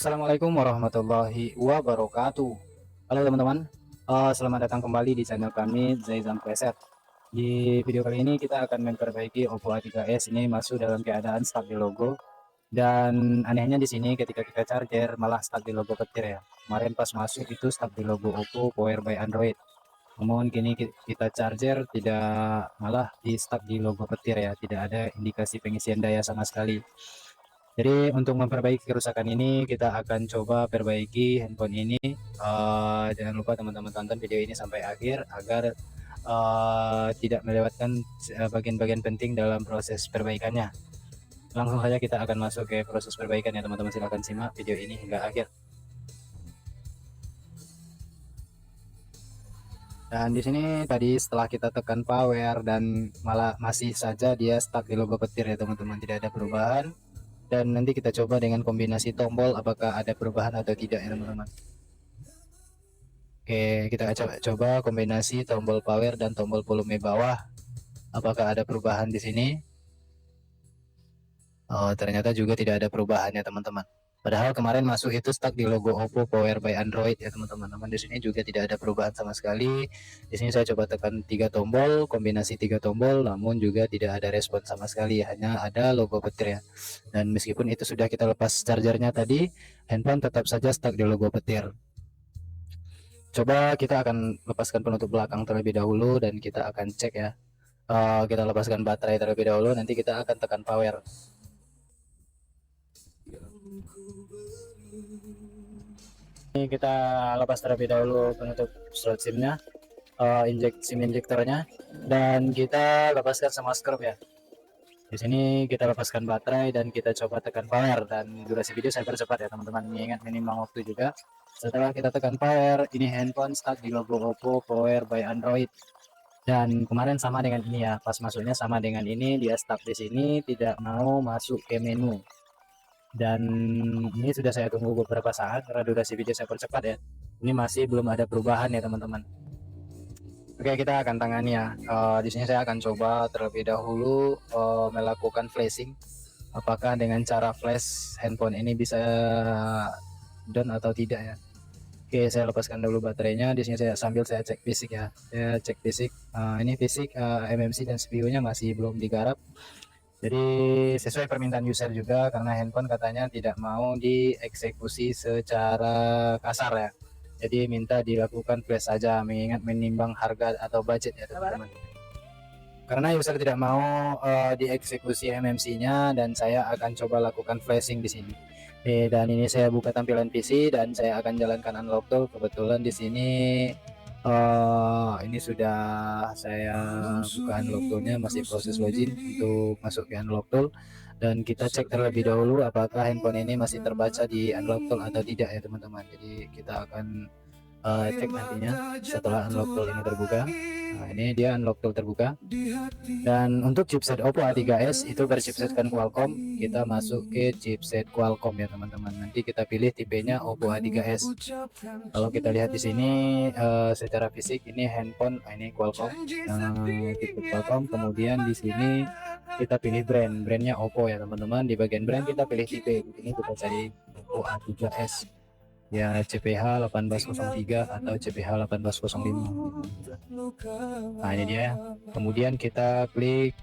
Assalamualaikum warahmatullahi wabarakatuh. Halo teman-teman, selamat datang kembali di channel kami Zaizan Preset. Di video kali ini kita akan memperbaiki Oppo A3s ini masuk dalam keadaan stuck di logo. Dan anehnya di sini ketika kita charger malah stuck di logo petir ya. Kemarin pas masuk itu stuck di logo Oppo Power by Android. Namun kini kita charger tidak, malah di stuck di logo petir ya, tidak ada indikasi pengisian daya sama sekali. Jadi untuk memperbaiki kerusakan ini kita akan coba perbaiki handphone ini. Jangan lupa teman-teman tonton video ini sampai akhir agar tidak melewatkan bagian-bagian penting dalam proses perbaikannya. Langsung saja kita akan masuk ke proses perbaikan ya teman-teman, silahkan simak video ini hingga akhir. Dan di sini tadi setelah kita tekan power dan malah masih saja dia stuck di logo petir ya teman-teman, tidak ada perubahan. Dan nanti kita coba dengan kombinasi tombol apakah ada perubahan atau tidak ya teman-teman. Oke, kita coba kombinasi tombol power dan tombol volume bawah, apakah ada perubahan di sini. Oh, ternyata juga tidak ada perubahannya teman-teman. Padahal kemarin masuk itu stuck di logo Oppo Power by Android ya teman-teman. Namun di sini juga tidak ada perubahan sama sekali. Di sini saya coba tekan 3 tombol, kombinasi 3 tombol, namun juga tidak ada respon sama sekali. Hanya ada logo petir ya. Dan meskipun itu sudah kita lepas chargernya tadi, handphone tetap saja stuck di logo petir. Coba kita akan lepaskan penutup belakang terlebih dahulu dan kita akan cek ya. Kita lepaskan baterai terlebih dahulu, nanti kita akan tekan power. Ini kita lepas terlebih dahulu penutup slot SIM-nya, SIM injektornya, dan kita lepaskan semua skrup ya. Di sini kita lepaskan baterai dan kita coba tekan power, dan durasi video saya percepat ya teman-teman, mengingat minimal waktu juga. Setelah kita tekan power, ini handphone stuck di logo Oppo Power by Android. Dan kemarin sama dengan ini ya, pas masuknya sama dengan ini, dia stuck di sini, tidak mau masuk ke menu. Dan ini sudah saya tunggu beberapa saat karena durasi video saya percepat ya. Ini masih belum ada perubahan ya teman-teman. Oke, kita akan tangani ya. Di sini saya akan coba terlebih dahulu melakukan flashing. Apakah dengan cara flash handphone ini bisa down atau tidak ya. Oke, saya lepaskan dulu baterainya. Di sini sambil saya cek fisik ya. Saya cek fisik. Ini fisik MMC dan CPU-nya masih belum digarap. Jadi sesuai permintaan user juga, karena handphone katanya tidak mau dieksekusi secara kasar ya. Jadi minta dilakukan flash saja, mengingat menimbang harga atau budget ya teman-teman. Karena user tidak mau dieksekusi MMC-nya, dan saya akan coba lakukan flashing di sini. Dan ini saya buka tampilan PC dan saya akan jalankan unlock tool. Kebetulan di sini ini sudah saya buka unlock toolnya, masih proses login untuk masuk ke unlock tool, dan kita cek terlebih dahulu apakah handphone ini masih terbaca di unlock tool atau tidak ya teman-teman. Jadi kita akan cek nantinya setelah unlock tool ini terbuka. Nah, ini dia unlock tool terbuka. Dan untuk chipset Oppo A3s itu berchipsetkan Qualcomm. Kita masuk ke chipset Qualcomm ya teman-teman. Nanti kita pilih tipenya Oppo A3s. Kalau kita lihat di sini secara fisik ini handphone ini Qualcomm, tipe Qualcomm. Kemudian di sini kita pilih brandnya Oppo ya teman-teman. Di bagian brand kita pilih tipe. Ini kita cari Oppo A3s. Ya, CPH 1803 atau CPH 1805. Nah, ini dia. Kemudian kita klik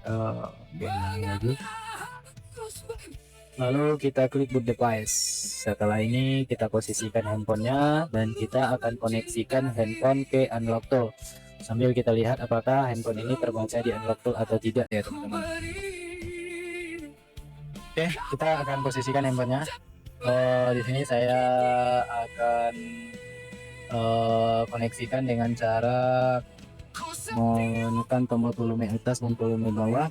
lagi. Lalu kita klik boot device. Setelah ini kita posisikan handphonenya dan kita akan koneksikan handphone ke unlock tool. Sambil kita lihat apakah handphone ini terbaca di unlock tool atau tidak ya teman-teman. Oke, kita akan posisikan handphonenya. Di sini saya akan koneksikan dengan cara menekan tombol volume atas dan volume bawah.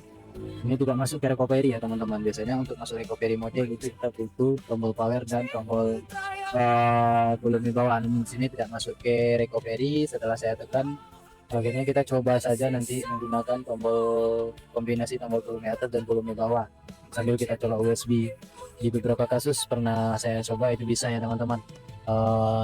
Ini tidak masuk ke recovery ya teman-teman. Biasanya untuk masuk recovery mode itu kita butuh tombol power dan tombol volume bawah. Namun sini tidak masuk ke recovery. Setelah saya tekan, akhirnya kita coba saja nanti menggunakan tombol kombinasi tombol volume atas dan volume bawah. sambil kita colok USB. Di beberapa kasus pernah saya coba itu bisa ya teman-teman.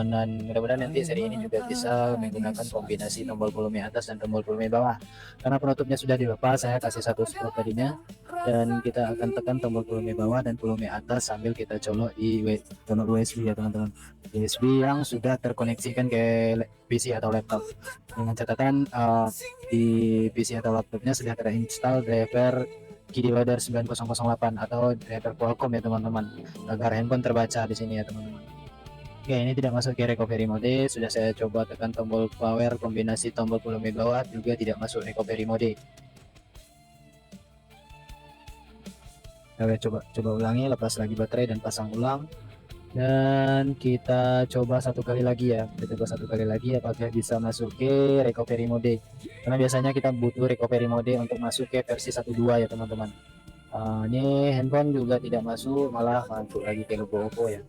Dan mudah-mudahan nanti seri ini juga bisa menggunakan kombinasi tombol volume atas dan tombol volume bawah. Karena penutupnya sudah dilepas, saya kasih satu stroke tadinya, dan kita akan tekan tombol volume bawah dan volume atas sambil kita colok di donor USB ya teman-teman. USB yang sudah terkoneksikan ke PC atau laptop. Dengan catatan di PC atau laptopnya sudah terinstall driver KD Loader 9008 atau driver Qualcomm ya teman-teman, agar handphone terbaca di sini ya teman-teman. Oke, ini tidak masuk ke recovery mode. Sudah saya coba tekan tombol power kombinasi tombol volume bawah, juga tidak masuk recovery mode. Oke, coba ulangi, lepas lagi baterai dan pasang ulang. Dan kita coba satu kali lagi ya. Kita coba satu kali lagi apakah bisa masuk ke recovery mode. Karena biasanya kita butuh recovery mode untuk masuk ke versi 1.2 ya teman-teman. Ini handphone juga tidak masuk, malah masuk lagi ke logo Oppo ya.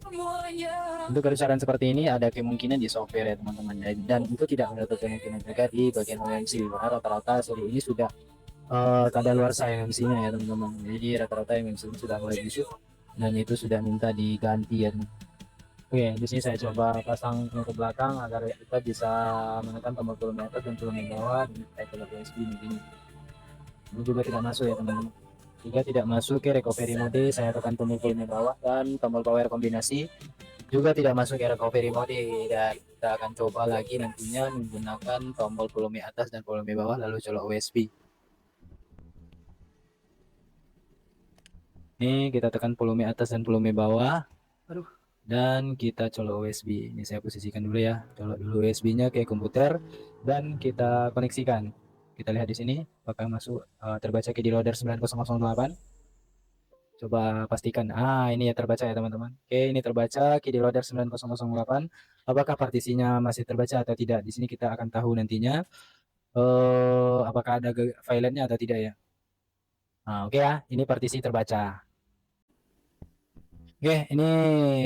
Untuk kerusakan seperti ini ada kemungkinan di software ya teman-teman, dan itu tidak menutup kemungkinan juga di bagian OMC, karena rata-rata seri ini sudah kadaluarsa MMC-nya ya teman-teman. Jadi rata-rata MMC sudah mulai busuk dan itu sudah minta diganti ya. Oke, di sini saya coba pasang ke belakang agar kita bisa menekan tombol volume atas dan volume bawah dengan kita USB ini. Ini juga tidak masuk ya teman-teman. Jika tidak masuk ke recovery mode, saya tekan tombol volume bawah dan tombol power kombinasi juga tidak masuk ke recovery mode, dan kita akan coba lagi nantinya menggunakan tombol volume atas dan volume bawah lalu colok USB. Ini kita tekan volume atas dan volume bawah. Dan kita colok USB. Ini saya posisikan dulu ya. Colok dulu USB-nya ke komputer dan kita koneksikan. Kita lihat di sini apakah masuk terbaca KD Loader 9008. Coba pastikan. Ini ya terbaca ya teman-teman. Oke, ini terbaca KD Loader 9008. Apakah partisinya masih terbaca atau tidak? Di sini kita akan tahu nantinya apakah ada filenya atau tidak ya. Oke ya, ini partisi terbaca. Oke, ini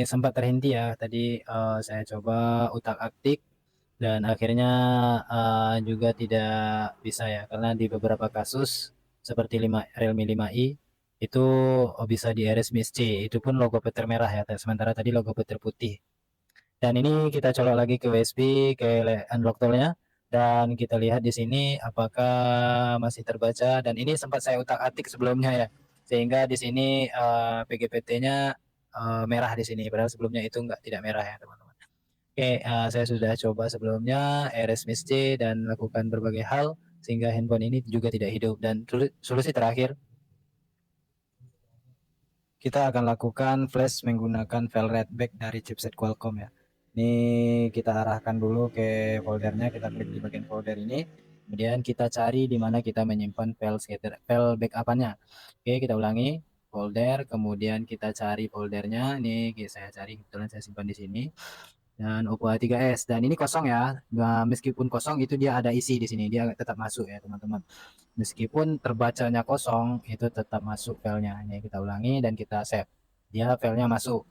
sempat terhenti ya. Tadi saya coba utak-atik dan akhirnya juga tidak bisa ya, karena di beberapa kasus seperti Realme 5i itu bisa di RSMIS C, itu pun logo petir merah ya, sementara tadi logo petir putih. Dan ini kita colok lagi ke USB, ke unlock toolnya, dan kita lihat di sini apakah masih terbaca. Dan ini sempat saya utak-atik sebelumnya ya, sehingga di sini PGPT-nya merah di sini, padahal sebelumnya itu tidak merah ya teman-teman. Oke, saya sudah coba sebelumnya RSMIS C dan lakukan berbagai hal sehingga handphone ini juga tidak hidup. Dan solusi terakhir, kita akan lakukan flash menggunakan file readback dari chipset Qualcomm ya. Ini kita arahkan dulu ke foldernya, kita klik di bagian folder ini, kemudian kita cari di mana kita menyimpan file backup-nya. Oke, kita ulangi, folder, kemudian kita cari foldernya. Ini saya cari, kebetulan saya simpan di sini. Dan Oppo A3s, dan ini kosong ya. Nah, meskipun kosong itu dia ada isi di sini, dia tetap masuk ya teman-teman. Meskipun terbacanya kosong, itu tetap masuk filenya. Ini kita ulangi dan kita save, dia filenya masuk.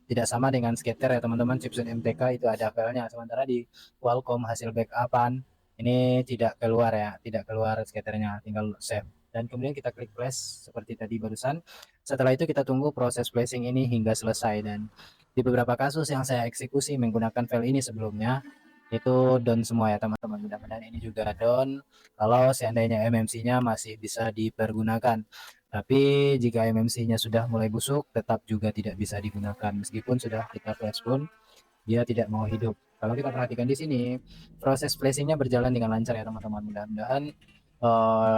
Tidak sama dengan scatter ya teman-teman, chipset MTK itu ada filenya, sementara di Qualcomm hasil backupan ini tidak keluar ya, tidak keluar scatternya, tinggal save. Dan kemudian kita klik flash seperti tadi barusan. Setelah itu kita tunggu proses flashing ini hingga selesai. Dan di beberapa kasus yang saya eksekusi menggunakan file ini sebelumnya, itu down semua ya teman-teman. Mudah-mudahan ini juga down kalau seandainya MMC-nya masih bisa dipergunakan. Tapi jika MMC-nya sudah mulai busuk, tetap juga tidak bisa digunakan. Meskipun sudah kita flash pun, dia tidak mau hidup. Kalau kita perhatikan di sini, proses flashing-nya berjalan dengan lancar ya teman-teman. Mudah-mudahan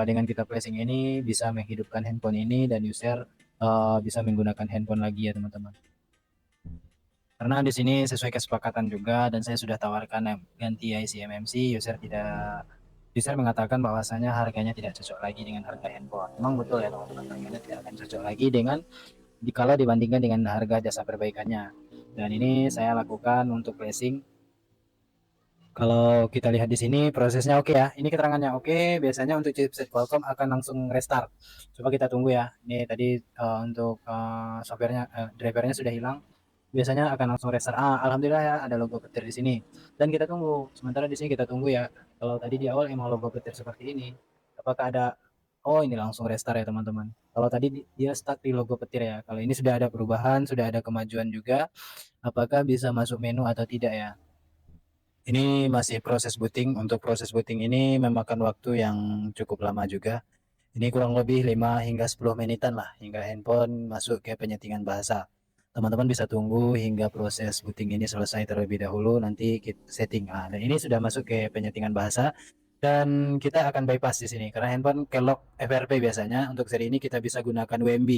dengan kita flashing ini bisa menghidupkan handphone ini dan user bisa menggunakan handphone lagi ya teman-teman. Karena di sini sesuai kesepakatan juga, dan saya sudah tawarkan ganti IC MMC, user mengatakan bahwasanya harganya tidak cocok lagi dengan harga handphone. Memang betul ya teman-teman, harganya tidak akan cocok lagi kalau dibandingkan dengan harga jasa perbaikannya. Dan ini saya lakukan untuk flashing. Kalau kita lihat di sini prosesnya oke ya. Ini keterangannya oke. Biasanya untuk chipset Qualcomm akan langsung restart. Coba kita tunggu ya. Ini tadi untuk softwarenya, drivernya sudah hilang. Biasanya akan langsung restart. Alhamdulillah ya, ada logo petir di sini. Dan kita tunggu. Sementara di sini kita tunggu ya. Kalau tadi di awal emang logo petir seperti ini, apakah ada Oh, ini langsung restart ya teman-teman. Kalau tadi dia stuck di logo petir ya. Kalau ini sudah ada perubahan, sudah ada kemajuan juga. Apakah bisa masuk menu atau tidak ya? Ini masih proses booting. Untuk proses booting ini memakan waktu yang cukup lama juga. Ini kurang lebih 5 hingga 10 menitan lah hingga handphone masuk ke penyetingan bahasa. Teman-teman bisa tunggu hingga proses booting ini selesai terlebih dahulu, nanti kita setting. Nah, dan ini sudah masuk ke penyetingan bahasa dan kita akan bypass di sini karena handphone kelok FRP biasanya. Untuk seri ini kita bisa gunakan WMB.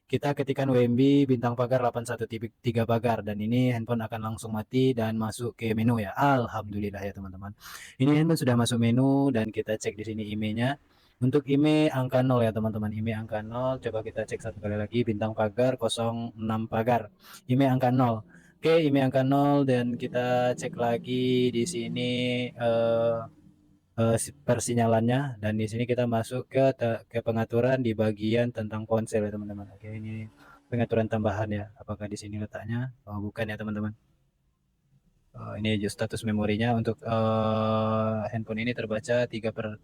Kita ketikkan WMB bintang pagar 81.3 pagar dan ini handphone akan langsung mati dan masuk ke menu ya. Alhamdulillah ya teman-teman. Ini handphone sudah masuk menu dan kita cek di sini IMEI-nya. Untuk IMEI angka 0 ya teman-teman. IMEI angka 0. Coba kita cek satu kali lagi bintang pagar 06 pagar. IMEI angka 0. Oke, IMEI angka 0 dan kita cek lagi di sini persinyalannya dan di sini kita masuk ke pengaturan di bagian tentang ponsel ya teman-teman. Oke, ini pengaturan tambahan ya. Apakah di sini letaknya? Oh, bukan ya teman-teman. Ini status memorinya untuk handphone ini terbaca 3 per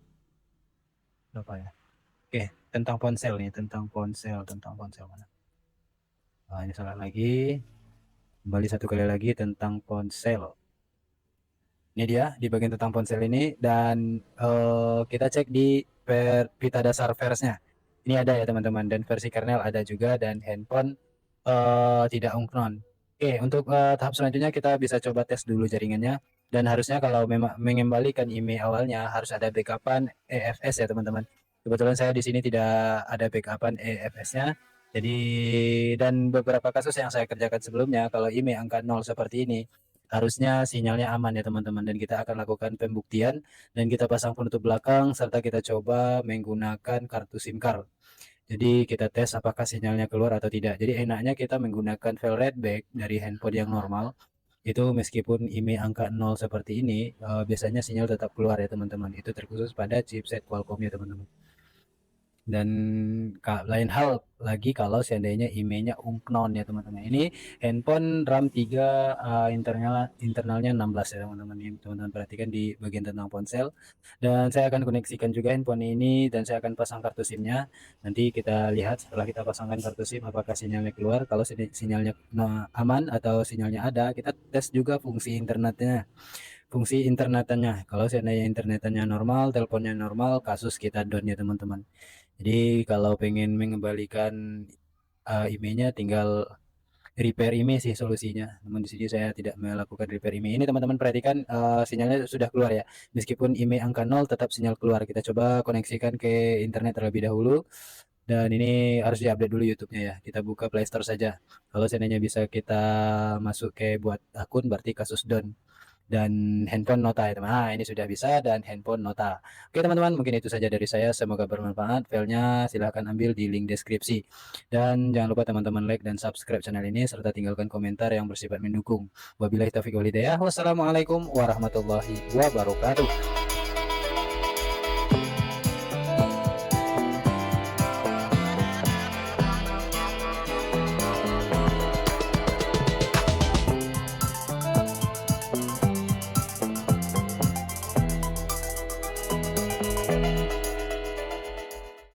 berapa ya? Oke, tentang ponsel nih, tentang ponsel mana? Ini salah lagi. Kembali satu kali lagi tentang ponsel. Ini dia di bagian tentang ponsel ini dan kita cek di pita dasar verse-nya. Ini ada ya teman-teman dan versi kernel ada juga dan handphone tidak ungknon. Oke, untuk tahap selanjutnya kita bisa coba tes dulu jaringannya dan harusnya kalau memang mengembalikan IMEI awalnya harus ada backupan EFS ya teman-teman. Kebetulan saya di sini tidak ada backupan EFS-nya. Jadi dan beberapa kasus yang saya kerjakan sebelumnya kalau IMEI angka 0 seperti ini harusnya sinyalnya aman ya teman-teman dan kita akan lakukan pembuktian dan kita pasang penutup belakang serta kita coba menggunakan kartu SIM card. Jadi kita tes apakah sinyalnya keluar atau tidak. Jadi enaknya kita menggunakan file readback dari handphone yang normal itu meskipun IMEI angka 0 seperti ini biasanya sinyal tetap keluar ya teman-teman. Itu terkhusus pada chipset Qualcomm ya teman-teman. Dan lain hal lagi kalau seandainya IMEI-nya unknown ya teman-teman. Ini handphone RAM 3 internalnya 16 ya teman-teman. Ini teman-teman perhatikan di bagian tentang ponsel. Dan saya akan koneksikan juga handphone ini dan saya akan pasang kartu SIM-nya. Nanti kita lihat setelah kita pasangkan kartu SIM apakah sinyalnya keluar. Kalau sinyalnya aman atau sinyalnya ada, kita tes juga fungsi internetnya. Fungsi internetannya. Kalau seandainya internetannya normal, teleponnya normal, kasus kita down ya teman-teman. Jadi kalau pengen mengembalikan IMEI-nya tinggal repair IMEI sih solusinya. Namun di sini saya tidak melakukan repair IMEI. Ini teman-teman perhatikan sinyalnya sudah keluar ya. Meskipun IMEI angka 0 tetap sinyal keluar. Kita coba koneksikan ke internet terlebih dahulu. Dan ini harus diupdate dulu YouTube-nya ya. Kita buka Play Store saja. Kalau seandainya bisa kita masuk ke buat akun berarti kasus down dan handphone nota ya teman. Nah, ini sudah bisa dan handphone nota. Oke teman-teman, mungkin itu saja dari saya. Semoga bermanfaat. Filenya silahkan ambil di link deskripsi. Dan jangan lupa teman-teman like dan subscribe channel ini serta tinggalkan komentar yang bersifat mendukung. Wabillahi taufiq wal hidayah. Wassalamualaikum warahmatullahi wabarakatuh.